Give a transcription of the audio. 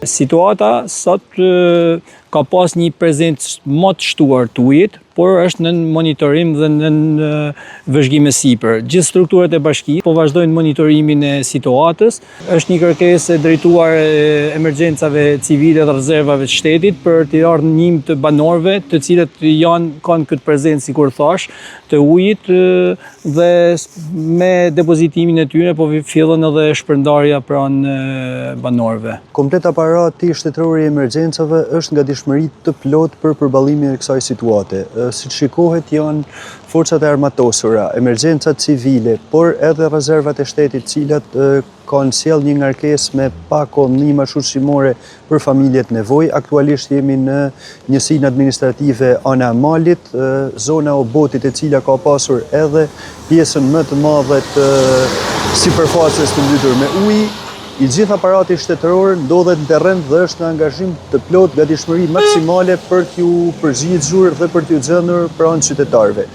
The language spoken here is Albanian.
Situata sot ka pas një prezencë më të shtuar të ujit, por është në monitorim dhe në vëzhgim e sipër. Gjithë strukturat e bashkisë po vazhdojnë monitorimin e situatës. Është një kërkesë e drejtuar emergjencave civile dhe rezervave të shtetit për të ardhur në ndihmë të banorëve, të cilët kanë këtë prezencë, sikur thash, të ujit dhe me depozitimin e tyre po fillon edhe shpërndarja pranë banorëve. Komplet aparati shtetëror i emergjencave është nga dishmëri të plot për përballimin e kësaj situate. Si shikohet, janë forcat e armatosura, emergjencat civile, por edhe rezervat e shtetit, cilat kanë sjell një ngarkesë me pak ndihmë shoqërore për familjet nevojë. Aktualisht jemi në njësinë administrative ana e Malit, zona e Obotit, e cila ka pasur edhe pjesën më të madhe të sipërfaqes të mbytur me ujë. I gjithë aparati shtetëror ndodhet në terren dhe është në angazhim të plot gatishmëri maksimale për t'ju përgjigjur dhe për t'ju xhendur pranë qytetarëve.